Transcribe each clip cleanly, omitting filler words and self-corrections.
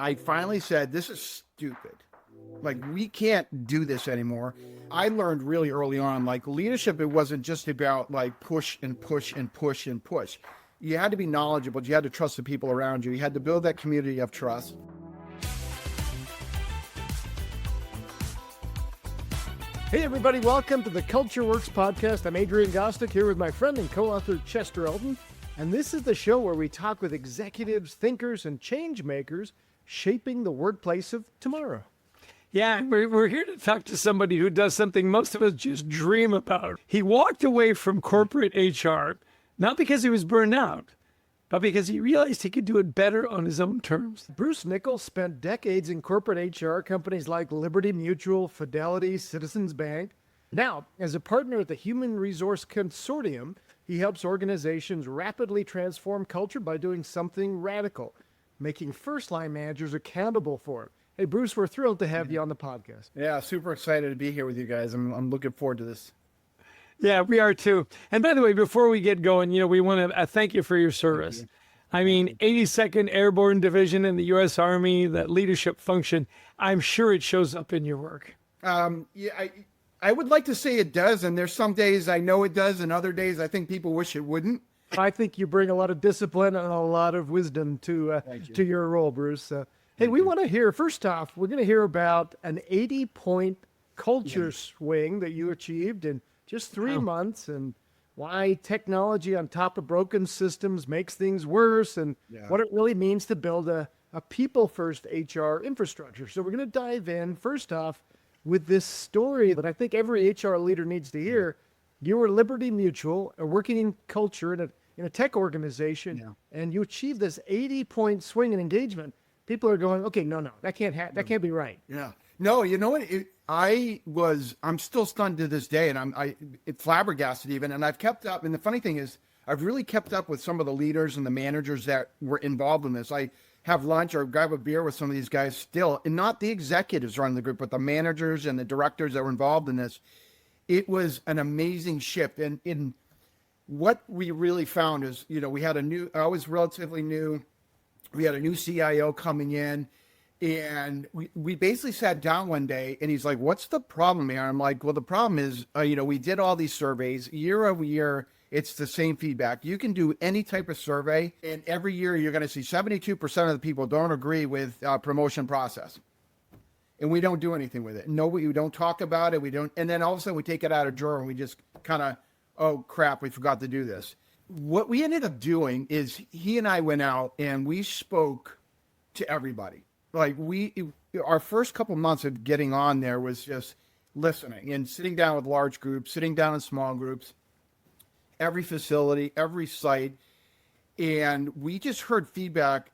I finally said, this is stupid. Like, we can't do this anymore. I learned really early on, like, leadership, it wasn't just about like push and push and push and push. You had to be knowledgeable. You had to trust the people around you. You had to build that community of trust. Hey everybody, welcome to the Culture Works podcast. I'm Adrian Gostick here with my friend and co-author Chester Elton, and this is the show where we talk with executives, thinkers, and change makers shaping the workplace of tomorrow. Yeah, we're here to talk to somebody who does something most of us just dream about. He walked away from corporate HR, not because he was burned out, but because he realized he could do it better on his own terms. Bruce Nichols spent decades in corporate HR companies like Liberty Mutual, Fidelity, Citizens Bank. Now, as a partner at the Human Resource Consortium, he helps organizations rapidly transform culture by doing something radical, making first-line managers accountable for it. Hey, Bruce, we're thrilled to have you on the podcast. Yeah, super excited to be here with you guys. I'm looking forward to this. Yeah, we are too. And by the way, before we get going, we want to thank you for your service. I mean, 82nd Airborne Division in the U.S. Army, that leadership function, I'm sure it shows up in your work. Yeah, I would like to say it does, and there's some days I know it does, and other days I think people wish it wouldn't. I think you bring a lot of discipline and a lot of wisdom to your role, Bruce. Hey, we want to hear, first off, we're going to hear about an 80-point culture swing that you achieved in just 3 months, and why technology on top of broken systems makes things worse, and what it really means to build a people-first HR infrastructure. So we're going to dive in, first off, with this story that I think every HR leader needs to hear. You were Liberty Mutual, a working culture in a tech organization, and you achieved this 80-point swing in engagement. People are going, okay, no, that can't be right. Yeah. No, you know what? I'm still stunned to this day, and I'm flabbergasted even. And I've kept up. And the funny thing is, I've really kept up with some of the leaders and the managers that were involved in this. I have lunch or grab a beer with some of these guys still, and not the executives running the group, but the managers and the directors that were involved in this. It was an amazing shift. And in what we really found is, we had I was relatively new. We had a new CIO coming in. And we basically sat down one day, and he's like, what's the problem here? I'm like, well, the problem is, we did all these surveys year over year. It's the same feedback. You can do any type of survey, and every year you're going to see 72% of the people don't agree with promotion process. And we don't do anything with it. No, we don't talk about it. We don't. And then all of a sudden we take it out of drawer and we just kind of, oh crap, we forgot to do this. What we ended up doing is he and I went out and we spoke to everybody. Like our first couple months of getting on there was just listening and sitting down with large groups, sitting down in small groups, every facility, every site. And we just heard feedback,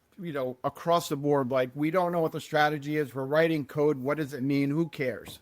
across the board. Like, we don't know what the strategy is. We're writing code. What does it mean? Who cares?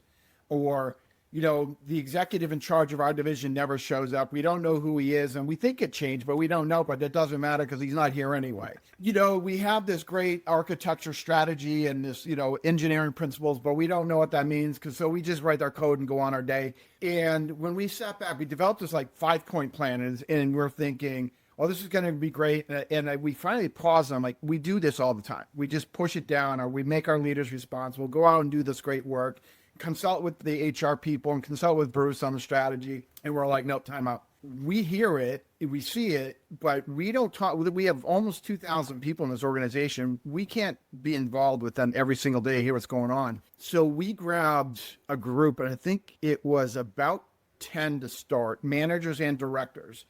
Or, the executive in charge of our division never shows up. We don't know who he is. And we think it changed, but we don't know. But it doesn't matter because he's not here anyway. We have this great architecture strategy and this, engineering principles, but we don't know what that means. So we just write our code and go on our day. And when we sat back, we developed this 5-point plan, and we're thinking, oh, this is going to be great. And we finally paused. And I'm like, we do this all the time. We just push it down, or we make our leaders responsible, go out and do this great work, consult with the HR people and consult with Bruce on the strategy. And we're like, nope, time out. We hear it, we see it, but we don't talk. We have almost 2,000 people in this organization. We can't be involved with them every single day, hear what's going on. So we grabbed a group, and I think it was about 10 to start, managers and directors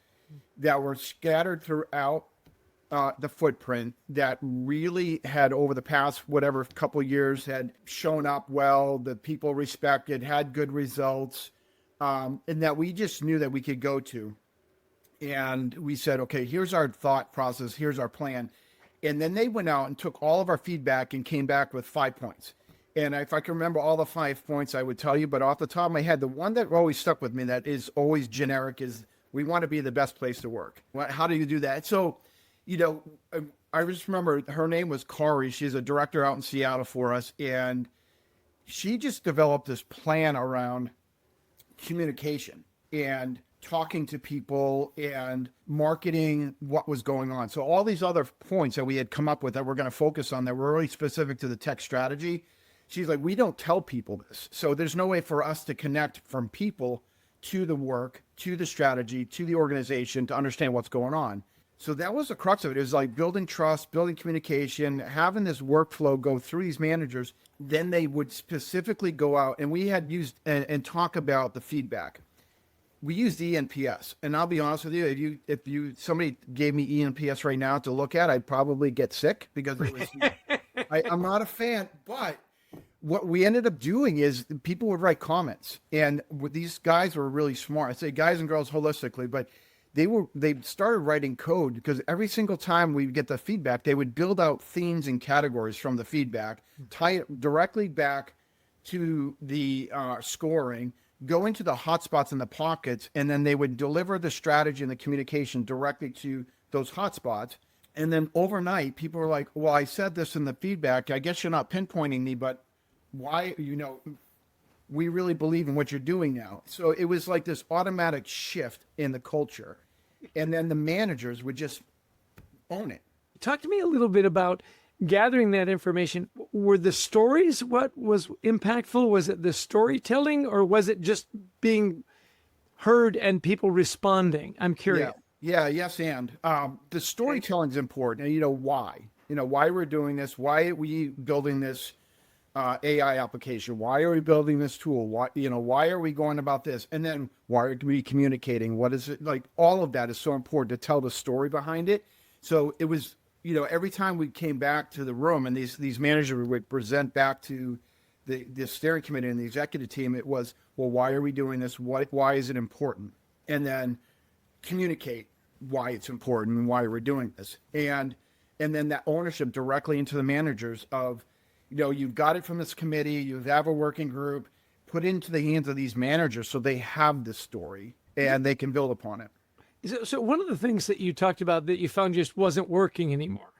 that were scattered throughout the footprint, that really had, over the past couple of years, had shown up well, that people respected, had good results, and that we just knew that we could go to. And we said, okay, here's our thought process, here's our plan. And then they went out and took all of our feedback and came back with 5 points. And if I can remember all the 5 points, I would tell you, but off the top of my head, the one that always stuck with me, that is always generic, is we want to be the best place to work. How do you do that? So, I just remember her name was Corey. She's a director out in Seattle for us. And she just developed this plan around communication and talking to people and marketing what was going on. So all these other points that we had come up with that we're going to focus on that were really specific to the tech strategy, she's like, we don't tell people this. So there's no way for us to connect from people to the work, to the strategy, to the organization to understand what's going on. So that was the crux of it. It was like building trust, building communication, having this workflow go through these managers. Then they would specifically go out, and we had used and talk about the feedback. We used ENPS, and I'll be honest with you, if somebody gave me ENPS right now to look at, I'd probably get sick because it was, I'm not a fan. But what we ended up doing is people would write comments, and these guys were really smart. I say guys and girls holistically, but they started writing code because every single time we get the feedback, they would build out themes and categories from the feedback, tie it directly back to the scoring, go into the hotspots and the pockets, and then they would deliver the strategy and the communication directly to those hotspots. And then overnight, people were like, well, I said this in the feedback. I guess you're not pinpointing me, but why, we really believe in what you're doing now. So it was like this automatic shift in the culture. And then the managers would just own it. Talk to me a little bit about gathering that information. Were the stories what was impactful? Was it the storytelling, or was it just being heard and people responding? I'm curious. Yeah, yes, and the storytelling is important. And why? Why we're doing this? Why are we building this AI application? Why are we building this tool? Why are we going about this? And then why are we communicating? What is it like? All of that is so important to tell the story behind it. So it was, every time we came back to the room and these managers would present back to the steering committee and the executive team, it was, well, why are we doing this? Why is it important? And then communicate why it's important and why we're doing this. And then that ownership directly into the managers of, you've got it from this committee, you have a working group, put into the hands of these managers so they have this story and they can build upon it. So one of the things that you talked about that you found just wasn't working anymore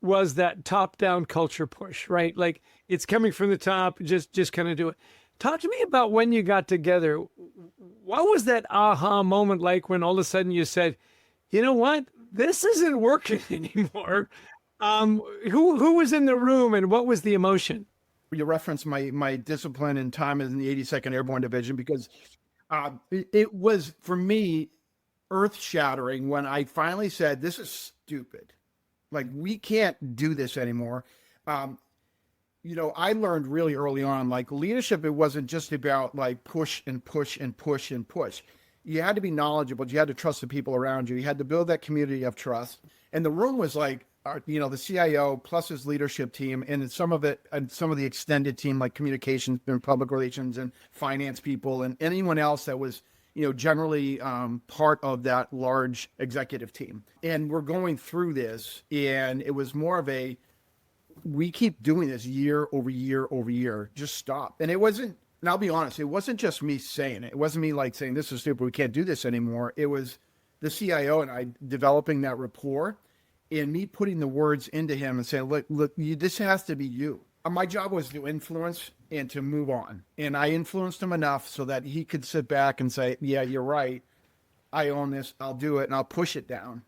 was that top-down culture push, right? Like it's coming from the top, just kind of do it. Talk to me about when you got together. What was that aha moment like when all of a sudden you said, you know what, this isn't working anymore? Who was in the room and what was the emotion? You referenced my discipline and time in the 82nd Airborne Division because it was, for me, earth-shattering when I finally said, this is stupid. Like, we can't do this anymore. I learned really early on, like leadership, it wasn't just about like push and push and push and push. You had to be knowledgeable. You had to trust the people around you. You had to build that community of trust. And the room was like, the CIO plus his leadership team, and some of the extended team, like communications and public relations and finance people and anyone else that was, generally part of that large executive team. And we're going through this, and it was more of we keep doing this year over year over year. Just stop. And it wasn't, and I'll be honest, it wasn't just me saying it. It wasn't me like saying, this is stupid, we can't do this anymore. It was the CIO and I developing that rapport and me putting the words into him and saying, look, this has to be you. My job was to influence and to move on. And I influenced him enough so that he could sit back and say, yeah, you're right. I own this. I'll do it. And I'll push it down.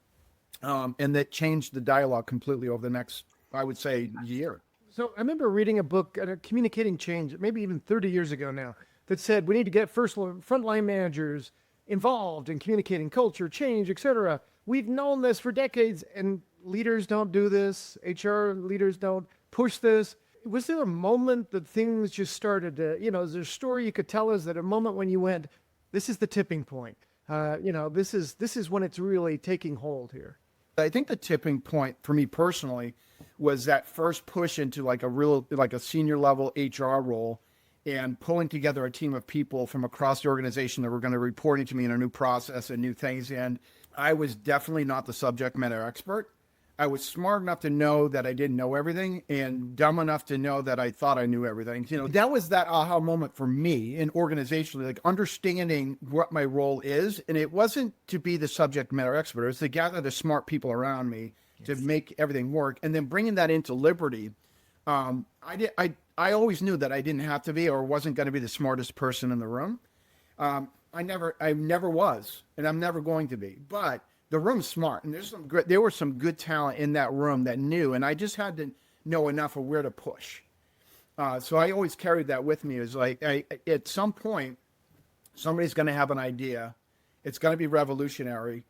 And that changed the dialogue completely over the next, I would say, year. So I remember reading a book, Communicating Change, maybe even 30 years ago now, that said we need to get frontline managers involved in communicating culture, change, etc. We've known this for decades, and leaders don't do this. HR leaders don't push this. Was there a moment that things just started to, is there a story you could tell us that a moment when you went, this is the tipping point? This is when it's really taking hold here. I think the tipping point for me personally was that first push into like a senior level HR role and pulling together a team of people from across the organization that were going to reporting to me in a new process and new things. And I was definitely not the subject matter expert. I was smart enough to know that I didn't know everything and dumb enough to know that I thought I knew everything. That was that aha moment for me in organizationally, like understanding what my role is. And it wasn't to be the subject matter expert. It was to gather the smart people around me to make everything work. And then bringing that into Liberty, I always knew that I didn't have to be or wasn't going to be the smartest person in the room. I never was, and I'm never going to be. But the room's smart, and there were some good talent in that room that knew, and I just had to know enough of where to push. So I always carried that with me. It was like, at some point, somebody's going to have an idea. It's going to be revolutionary,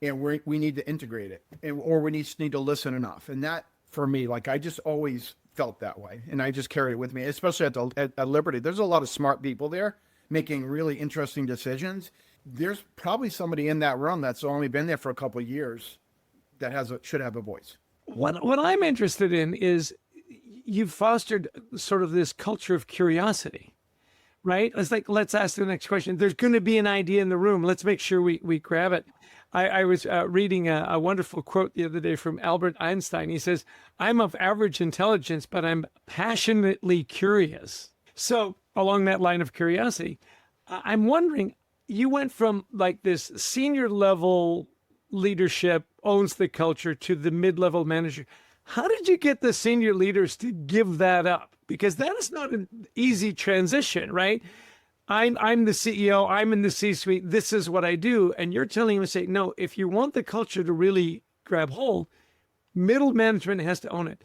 and we need to integrate it, or we need to listen enough. And that, for me, like, I just always felt that way, and I just carried it with me, especially at Liberty. There's a lot of smart people there making really interesting decisions. There's probably somebody in that room that's only been there for a couple of years that should have a voice. What I'm interested in is you've fostered sort of this culture of curiosity, right? It's like, let's ask the next question. There's going to be an idea in the room. Let's make sure we grab it. I was reading a wonderful quote the other day from Albert Einstein. He says, "I'm of average intelligence, but I'm passionately curious." So along that line of curiosity, I'm wondering, you went from like this senior level leadership owns the culture to the mid-level manager. How did you get the senior leaders to give that up? Because that is not an easy transition, right? I'm the CEO, I'm in the C-suite, this is what I do. And you're telling them, say, no, if you want the culture to really grab hold, middle management has to own it.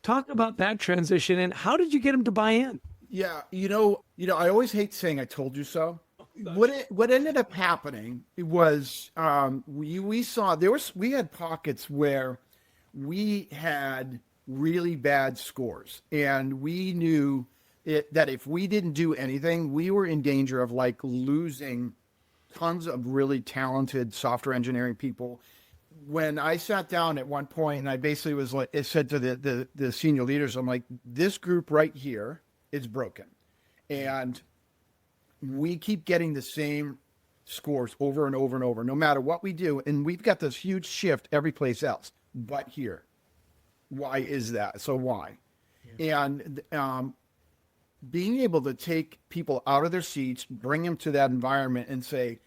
Talk about that transition, and how did you get them to buy in? Yeah, I always hate saying "I told you so." What ended up happening was we saw we had pockets where we had really bad scores, and we knew that if we didn't do anything, we were in danger of like losing tons of really talented software engineering people. When I sat down at one point, and I basically was like, it said to the senior leaders, I'm like, this group right here is broken, and we keep getting the same scores over and over and over, no matter what we do. And we've got this huge shift every place else, but here. Why is that? So why? Yeah. And being able to take people out of their seats, bring them to that environment and say,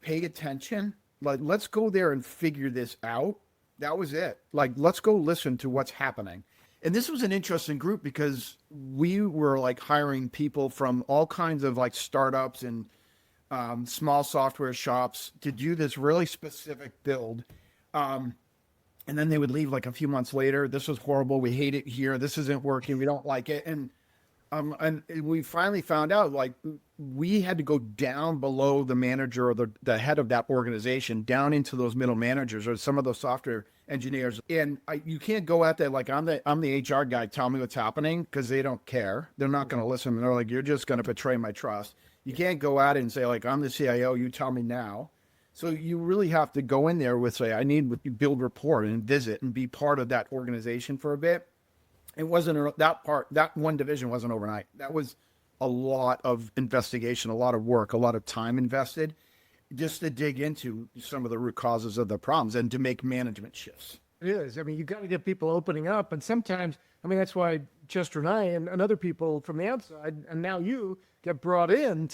pay attention. Like, let's go there and figure this out. That was it. Like, let's go listen to what's happening. And this was an interesting group because we were like hiring people from all kinds of like startups and small software shops to do this really specific build. And then they would leave like a few months later. This was horrible. We hate it here. This isn't working. We don't like it. And we finally found out like we had to go down below the manager or the head of that organization, down into those middle managers or some of those software engineers. And you can't go out there like I'm the HR guy. Tell me what's happening, because they don't care. They're not going to listen. And they're like, you're just going to betray my trust. You can't go out and say like, I'm the CIO. You tell me now. So you really have to go in there with say, I need to build rapport and visit and be part of that organization for a bit. It wasn't that one division wasn't overnight. That was a lot of investigation, a lot of work, a lot of time invested just to dig into some of the root causes of the problems and to make management shifts. It is. I mean, you got to get people opening up. And sometimes, I mean, that's why Chester and I and other people from the outside, and now you get brought in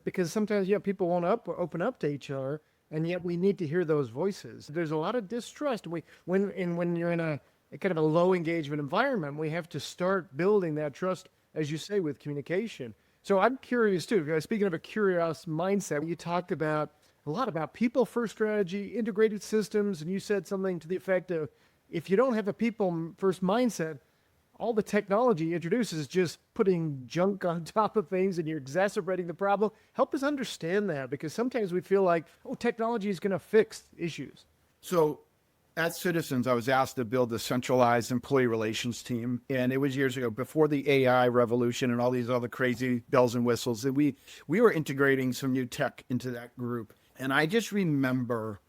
because sometimes, people won't open up to HR, and yet we need to hear those voices. There's a lot of distrust. When you're in a kind of a low engagement environment, we have to start building that trust, as you say, with communication. So I'm curious too, speaking of a curious mindset, you talked a lot about people first strategy, integrated systems, and you said something to the effect of, if you don't have a people first mindset, all the technology introduces is just putting junk on top of things, and you're exacerbating the problem. Help us understand that, because sometimes we feel like, technology is going to fix issues. So at Citizens, I was asked to build a centralized employee relations team. And it was years ago, before the AI revolution and all these other crazy bells and whistles, that we were integrating some new tech into that group. And I just remember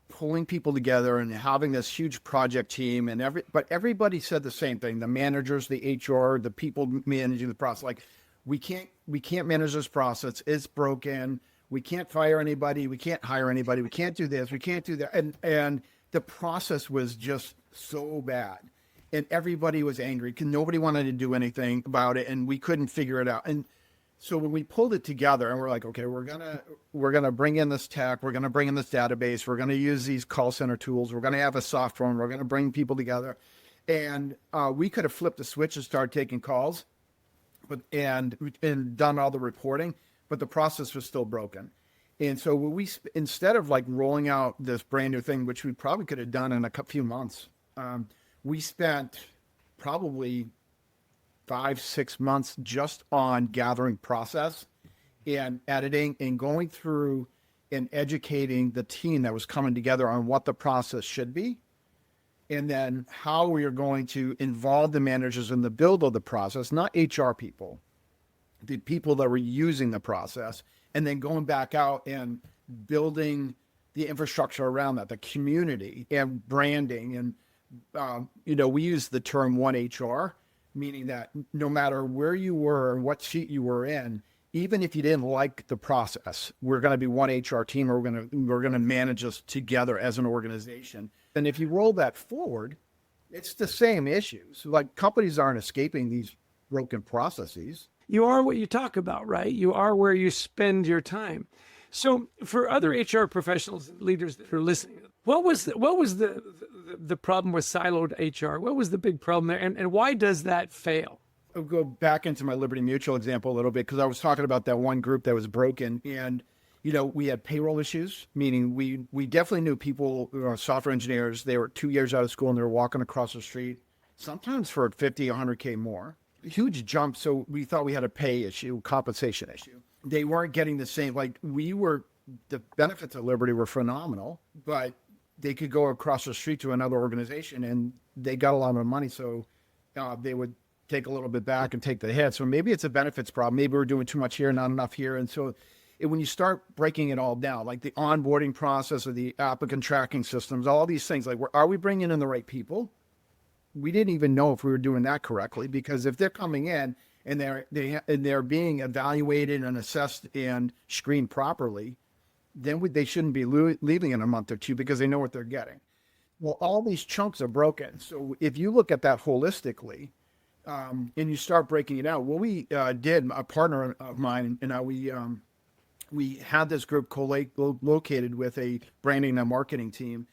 pulling people together and having this huge project team, but everybody said the same thing. The managers, the HR, the people managing the process, like, we can't manage this process. It's broken. We can't fire anybody. We can't hire anybody. We can't do this. We can't do that. And the process was just so bad. And everybody was angry because nobody wanted to do anything about it, and we couldn't figure it out. And so when we pulled it together and we're like, okay, we're gonna bring in this tech, we're gonna bring in this database, we're gonna use these call center tools, we're gonna have a soft phone, we're gonna bring people together. And we could have flipped the switch and started taking calls, and done all the reporting. but the process was still broken. And so instead of like rolling out this brand new thing, which we probably could have done in a few months, we spent probably 5-6 months just on gathering process and editing and going through and educating the team that was coming together on what the process should be, and then how we are going to involve the managers in the build of the process, not HR people, the people that were using the process, and then going back out and building the infrastructure around that, the community and branding. And, we use the term one HR, meaning that no matter where you were and what seat you were in, even if you didn't like the process, we're going to be one HR team, or we're going to manage us together as an organization. And if you roll that forward, it's the same issues. Like, companies aren't escaping these broken processes. You are what you talk about, right? You are where you spend your time. So for other HR professionals and leaders that are listening, what was the problem with siloed HR? What was the big problem there? And why does that fail? I'll go back into my Liberty Mutual example a little bit, because I was talking about that one group that was broken. And, we had payroll issues, meaning we definitely knew people who are software engineers. They were 2 years out of school and they were walking across the street, sometimes for 50, 100K more. Huge jump. So we thought we had a pay issue, compensation issue. They weren't getting the same, the benefits of Liberty were phenomenal, but they could go across the street to another organization and they got a lot of money. So they would take a little bit back and take the hit. So maybe it's a benefits problem. Maybe we're doing too much here, not enough here. And so when you start breaking it all down, like the onboarding process or the applicant tracking systems, all these things, like, are we bringing in the right people? We didn't even know if we were doing that correctly, because if they're coming in and they're being evaluated and assessed and screened properly, then they shouldn't be leaving in a month or two, because they know what they're getting. Well, all these chunks are broken. So if you look at that holistically, and you start breaking it out, what we did, a partner of mine and I, we had this group located with a branding and marketing team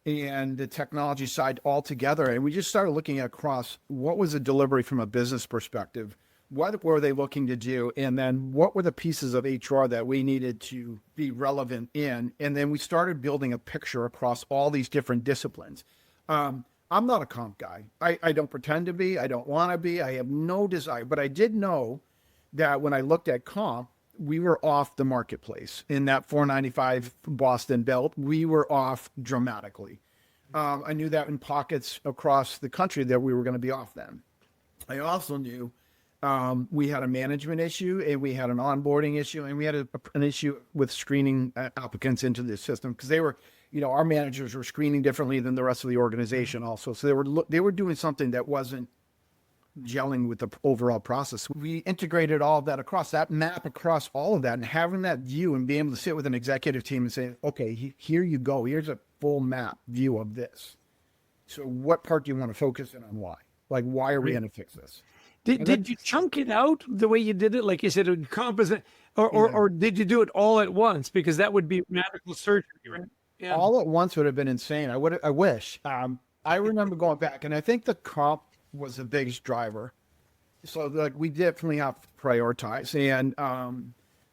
and the technology side all together. And we just started looking across what was the delivery from a business perspective, what were they looking to do, and then what were the pieces of HR that we needed to be relevant in. And then we started building a picture across all these different disciplines. I'm not a comp guy. I don't pretend to be. I don't want to be. I have no desire. But I did know that when I looked at comp, we were off the marketplace. In that 495 Boston belt, we were off dramatically. I knew that in pockets across the country that we were going to be off then. I also knew we had a management issue, and we had an onboarding issue, and we had an issue with screening applicants into the system, because they were, our managers were screening differently than the rest of the organization also. So they were doing something that wasn't gelling with the overall process. We integrated all of that across that map, across all of that, and having that view and being able to sit with an executive team and say, okay, here you go. Here's a full map view of this. So what part do you want to focus in on? Why? Like, why are we going to fix this? Did you chunk it out the way you did it? Like you said, it would composite, or did you do it all at once? Because that would be radical surgery, right? Yeah. All at once would have been insane. I wish. I remember going back, and I think the comp was the biggest driver. So we definitely have to prioritize. And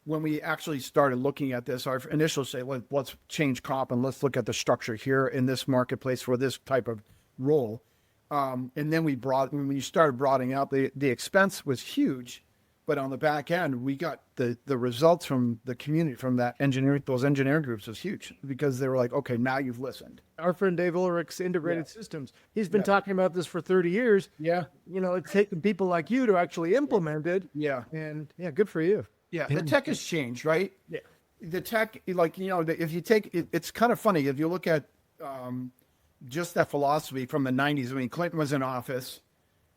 when we actually started looking at this, our initial say, let's change comp and let's look at the structure here in this marketplace for this type of role. And then when you started broadening out, the expense was huge, but on the back end, we got the results from the community, from those engineering groups was huge, because they were like, okay, now you've listened. Our friend Dave Ulrich's Integrated Systems, he's been talking about this for 30 years. Yeah. It's taken people like you to actually implement it. Yeah. And good for you. Yeah. The tech has changed, right? Yeah. The tech, if you take it's kind of funny. If you look at just that philosophy from the 90s, I mean, Clinton was in office.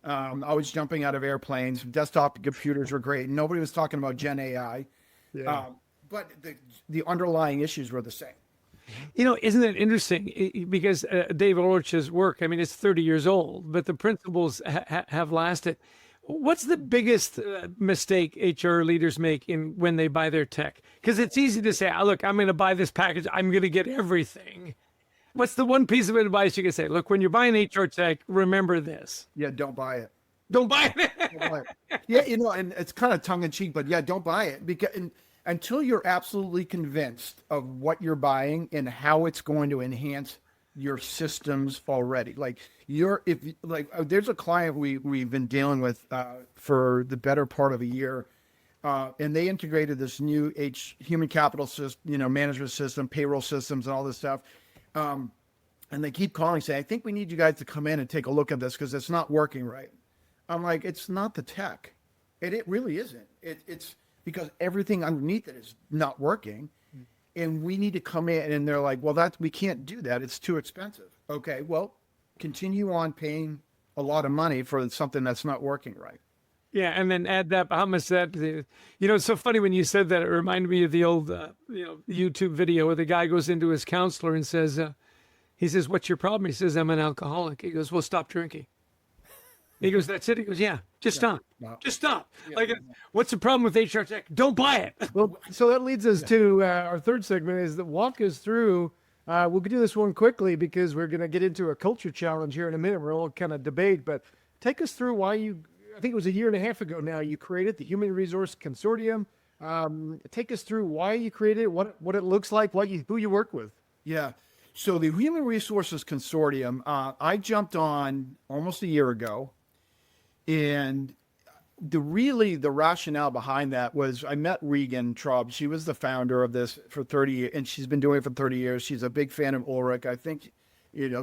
I was jumping out of airplanes. Desktop computers were great. Nobody was talking about Gen AI. Yeah. But the underlying issues were the same. Isn't it interesting? Because Dave Ulrich's work, I mean, it's 30 years old, but the principles have lasted. What's the biggest mistake HR leaders make when they buy their tech? Because it's easy to say, look, I'm going to buy this package. I'm going to get everything. What's the one piece of advice you can say? Look, when you're buying HR tech, remember this. Yeah, don't buy it. Don't buy it. Don't buy it. Yeah, and it's kind of tongue in cheek, but yeah, don't buy it. until you're absolutely convinced of what you're buying and how it's going to enhance your systems already. Like there's a client we've been dealing with for the better part of a year, and they integrated this new human capital system, management system, payroll systems, and all this stuff. And they keep calling, saying, "I think we need you guys to come in and take a look at this because it's not working right." I'm like, "It's not the tech, and it really isn't. It's because everything underneath it is not working." And we need to come in, and they're like, "Well, we can't do that. It's too expensive." Okay, well, continue on paying a lot of money for something that's not working right. Yeah, and then add that, how much that, it's so funny when you said that, it reminded me of the old, YouTube video where the guy goes into his counselor and says, he says, "What's your problem?" He says, "I'm an alcoholic." He goes, "Well, stop drinking." He goes, "That's it?" He goes, "Yeah, just stop. No. Just stop." What's the problem with HR tech? Don't buy it. Well, so that leads us to our third segment is that walk us through. We'll do this one quickly because we're going to get into a culture challenge here in a minute. We'll all kind of debate, but take us through why I think it was a year and a half ago now, you created the Human Resource Consortium. Take us through why you created it, what it looks like, who you work with. Yeah. So the Human Resources Consortium, I jumped on almost a year ago. And the rationale behind that was I met Regan Traub. She was the founder of this for 30 years, and she's been doing it for 30 years. She's a big fan of Ulrich. I think,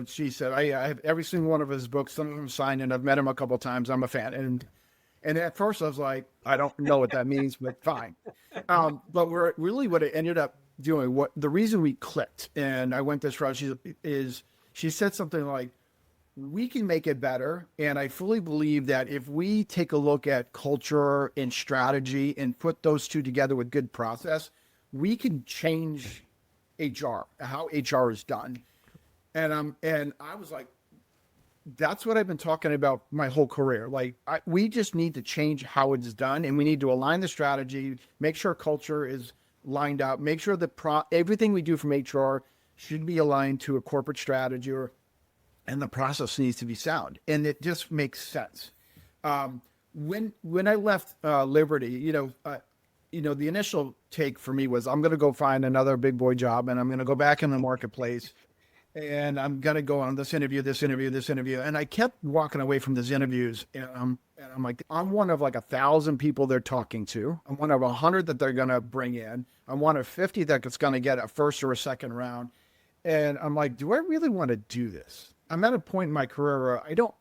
she said, I have every single one of his books, some of them signed, and I've met him a couple of times. I'm a fan. And at first I was like, I don't know what that means, but fine. But what it ended up doing, the reason we clicked, and I went this route, she said something like, "We can make it better." And I fully believe that if we take a look at culture and strategy and put those two together with good process, we can change HR, how HR is done. And I was like, that's what I've been talking about my whole career. Like, we just need to change how it's done, and we need to align the strategy, make sure culture is lined up, make sure that everything we do from HR should be aligned to a corporate strategy, and the process needs to be sound. And it just makes sense. When I left Liberty, the initial take for me was, I'm going to go find another big boy job, and I'm going to go back in the marketplace, and I'm going to go on this interview. And I kept walking away from these interviews, and I'm like, I'm one of like 1,000 people they're talking to. I'm one of 100 that they're going to bring in. I'm one of 50 that's going to get a first or a second round. And I'm like, do I really want to do this? I'm at a point in my career where I don't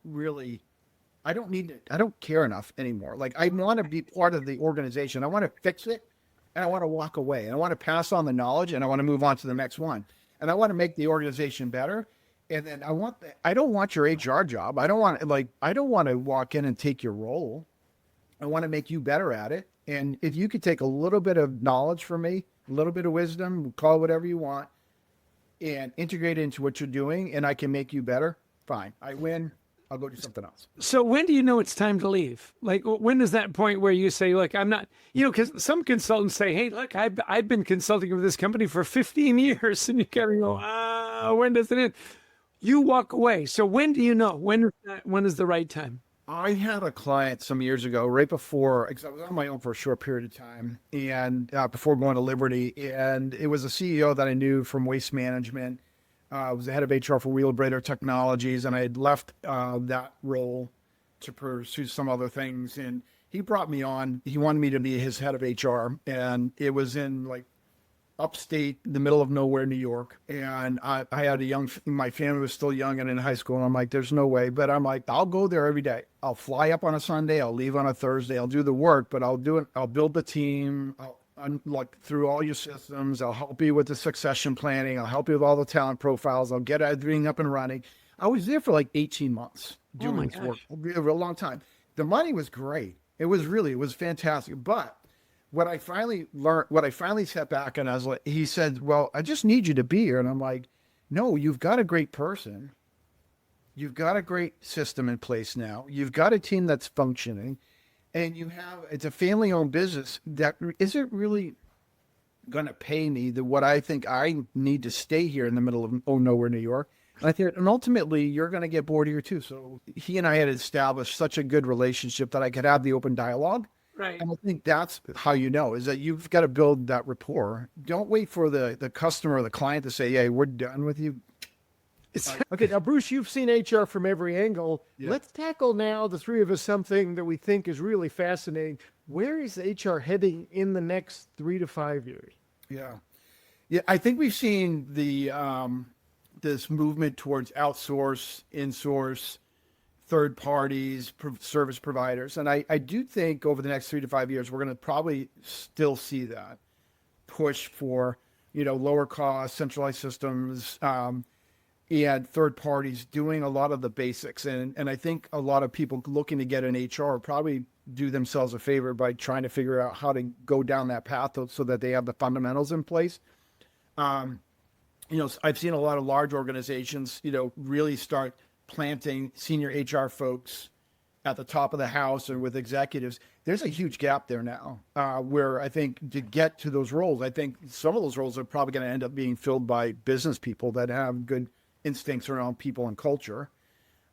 care enough anymore. Like, I want to be part of the organization. I want to fix it, and I want to walk away, and I want to pass on the knowledge, and I want to move on to the next one. And I want to make the organization better. And then I don't want your HR job. I don't want to walk in and take your role. I want to make you better at it. And if you could take a little bit of knowledge from me, a little bit of wisdom, call it whatever you want, and integrate it into what you're doing, and I can make you better, fine. I win. I'll go do something else. So when do you know it's time to leave? Like, when is that point where you say, look, I'm not, because some consultants say, hey, look, I've been consulting with this company for 15 years, and you kind of go, when does it end? You walk away. So when do you know? When is the right time? I had a client some years ago, right before, because I was on my own for a short period of time, and before going to Liberty, and it was a CEO that I knew from Waste Management. I was the head of HR for Wheelabrator Technologies, and I had left that role to pursue some other things. And he brought me on. He wanted me to be his head of HR, and it was in like upstate, the middle of nowhere, New York. And I had my family was still young and in high school. And I'm like, there's no way. But I'm like, I'll go there every day. I'll fly up on a Sunday. I'll leave on a Thursday. I'll do the work, but I'll do it. I'll build the team. I'll look through all your systems. I'll help you with the succession planning. I'll help you with all the talent profiles. I'll get everything up and running. I was there for like 18 months doing this work, a real long time. The money was great. It was fantastic. But what I finally sat back and I was like, he said, well, I just need you to be here. And I'm like, no, you've got a great person. You've got a great system in place now. You've got a team that's functioning, and it's a family owned business that isn't really going to pay me what I think I need to stay here in the middle of nowhere, New York. And ultimately you're going to get bored here too. So he and I had established such a good relationship that I could have the open dialogue. Right. And I think that's how you know, is that you've got to build that rapport. Don't wait for the customer or the client to say, "Hey, we're done with you." Okay, now Bruce, you've seen HR from every angle. Yeah. Let's tackle now, the three of us, something that we think is really fascinating. Where is HR heading in the next 3 to 5 years? Yeah. Yeah, I think we've seen the this movement towards outsource, insource, third parties, service providers, and I do think over the next 3 to 5 years we're going to probably still see that push for lower cost, centralized systems, and third parties doing a lot of the basics, and I think a lot of people looking to get an HR probably do themselves a favor by trying to figure out how to go down that path so that they have the fundamentals in place. I've seen a lot of large organizations, really start planting senior HR folks at the top of the house and with executives. There's a huge gap there now, where I think to get to those roles, I think some of those roles are probably going to end up being filled by business people that have good instincts around people and culture.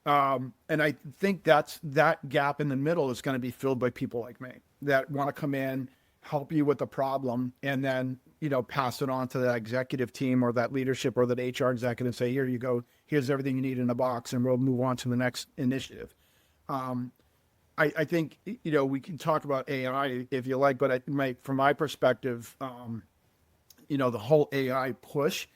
And I think that gap in the middle is going to be filled by people like me that want to come in, help you with the problem, and then pass it on to that executive team or that leadership or that HR executive and say, here you go, here's everything you need in a box, and we'll move on to the next initiative. I think we can talk about AI if you like, but from my perspective, the whole AI push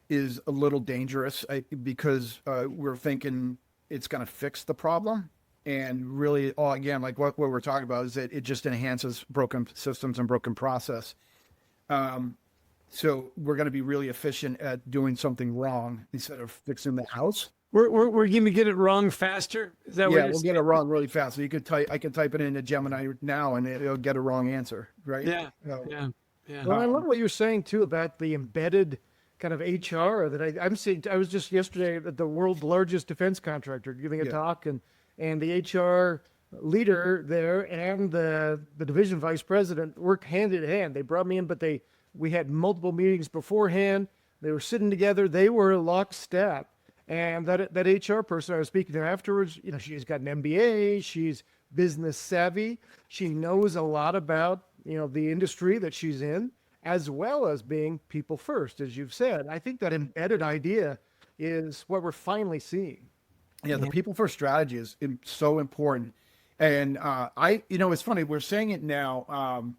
is a little dangerous because we're thinking it's going to fix the problem. And really, again, like what we're talking about is that it just enhances broken systems and broken process. So we're going to be really efficient at doing something wrong instead of fixing the house. We're going to get it wrong faster. Is that what Yeah, you're we'll saying? get it wrong really fast. So I can type it into Gemini now and it'll get a wrong answer, right? Yeah. So, Yeah. Yeah. Well, I love what you're saying too about the embedded kind of HR that I'm seeing. I was just yesterday at the world's largest defense contractor giving a talk, and the HR leader there and the division vice president worked hand in hand. They brought me in, but we had multiple meetings beforehand. They were sitting together. They were lockstep. And that HR person I was speaking to afterwards, she's got an MBA. She's business savvy. She knows a lot about, the industry that she's in, as well as being people first, as you've said. I think that embedded idea is what we're finally seeing. Yeah, the people first strategy is so important. And it's funny, we're saying it now.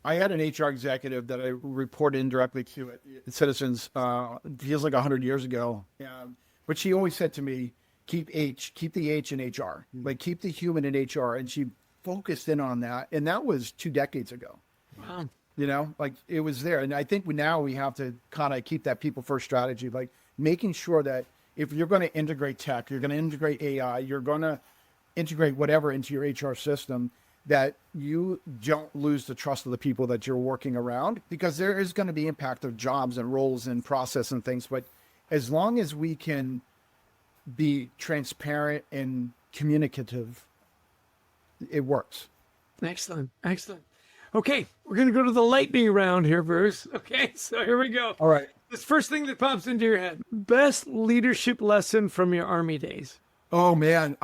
I had an HR executive that I reported indirectly to at Citizens, feels like 100 years ago. But she always said to me, keep the H in HR, like keep the human in HR. And she focused in on that. And that was 2 decades ago. Wow. Like it was there. And I think now we have to kind of keep that people first strategy, like making sure that if you're going to integrate tech, you're going to integrate AI, you're going to integrate whatever into your HR system, that you don't lose the trust of the people that you're working around, because there is going to be impact of jobs and roles and process and things. But as long as we can be transparent and communicative, it works. Excellent. Excellent. Okay, we're going to go to the lightning round here, Bruce. Okay, so here we go. All right. This first thing that pops into your head. Best leadership lesson from your Army days. Oh man.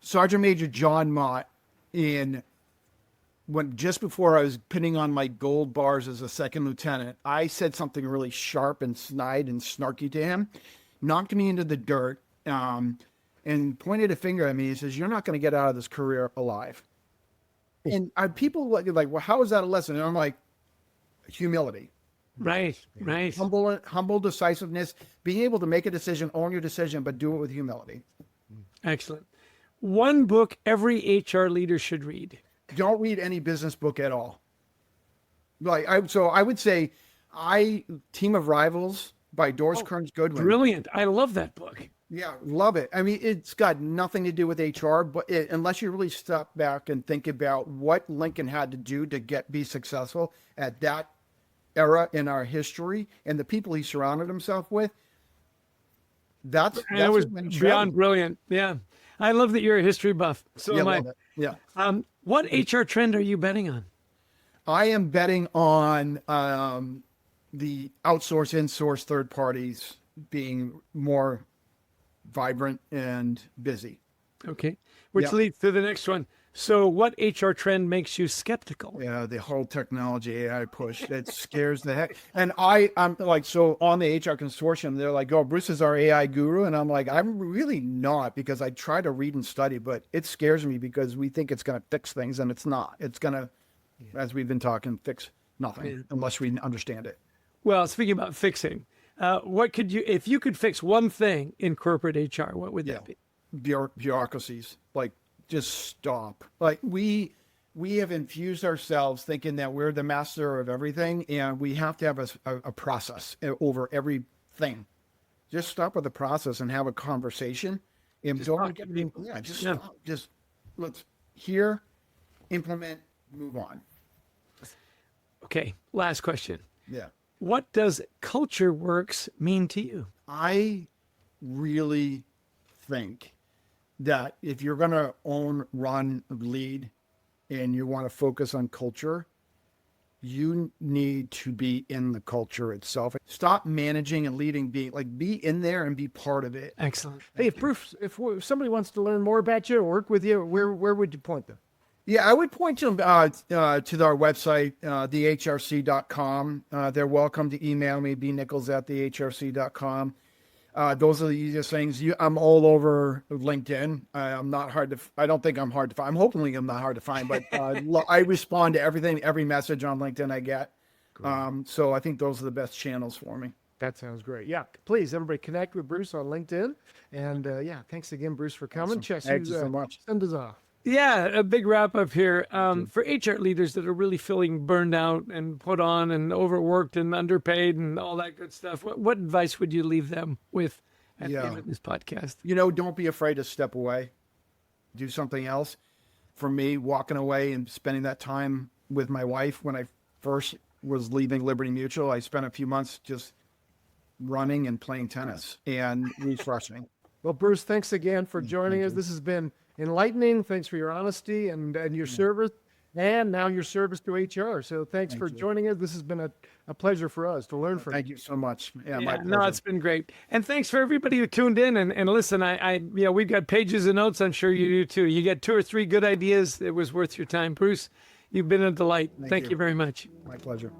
Sergeant Major John Mott, just before I was pinning on my gold bars as a second lieutenant, I said something really sharp and snide and snarky to him, knocked me into the dirt, and pointed a finger at me. He says, "You're not going to get out of this career alive." And people like, well, how is that a lesson? And I'm like, humility. Right, right. Humble decisiveness, being able to make a decision, own your decision, but do it with humility. Excellent. One book every HR leader should read. Don't read any business book at all. So I would say, Team of Rivals by Doris Kearns Goodwin. Brilliant. I love that book. Yeah, love it. I mean, it's got nothing to do with HR, but unless you really step back and think about what Lincoln had to do to be successful at that era in our history and the people he surrounded himself with, that's it was beyond brilliant. Yeah. I love that you're a history buff. So am I. Love it. Yeah. What HR trend are you betting on? I am betting on the outsource, insource third parties being more vibrant and busy. Okay. Which leads to the next one. So what HR trend makes you skeptical? Yeah, the whole technology AI push, that scares the heck. And I'm like, so on the HR consortium, they're like, oh, Bruce is our AI guru. And I'm like, I'm really not, because I try to read and study, but it scares me because we think it's going to fix things, and it's not. It's going to, as we've been talking, fix nothing unless we understand it. Well, speaking about fixing, what could you, if you could fix one thing in corporate HR, what would that be? Bureaucracies, like, just stop. Like, we have infused ourselves thinking that we're the master of everything, and we have to have a process over everything. Just stop with the process and have a conversation. And don't get stop. Just let's hear, implement, move on. Okay, last question. Yeah. What does culture works mean to you? I really think that if you're going to own, run, lead, and you want to focus on culture, you need to be in the culture itself. Stop managing and leading, be in there and be part of it. Excellent. Hey, if somebody wants to learn more about you or work with you, where would you point them? Yeah, I would point them to our website, thehrc.com. They're welcome to email me, bnichols@thehrc.com. Those are the easiest things. I'm all over LinkedIn. I'm not hard to. I don't think I'm hard to find. I'm hoping I'm not hard to find, but I respond to everything, every message on LinkedIn I get. So I think those are the best channels for me. That sounds great. Yeah, please, everybody connect with Bruce on LinkedIn. And yeah, thanks again, Bruce, for coming. Awesome. Thank you so much. Send us off. Yeah, a big wrap up here. For HR leaders that are really feeling burned out and put on and overworked and underpaid and all that good stuff, what advice would you leave them with at the end of this podcast? Don't be afraid to step away. Do something else. For me, walking away and spending that time with my wife when I first was leaving Liberty Mutual, I spent a few months just running and playing tennis and refreshing. Well, Bruce, thanks again for joining us. This has been enlightening. Thanks for your honesty and your service, and now your service to HR. So thanks for joining us. This has been a pleasure for us to learn from you. Thank you so much. Yeah, my pleasure. No, it's been great. And thanks for everybody who tuned in and listen. We've got pages of notes. I'm sure you do too. You get 2 or 3 good ideas. It was worth your time. Bruce, you've been a delight. Thank you very much. My pleasure.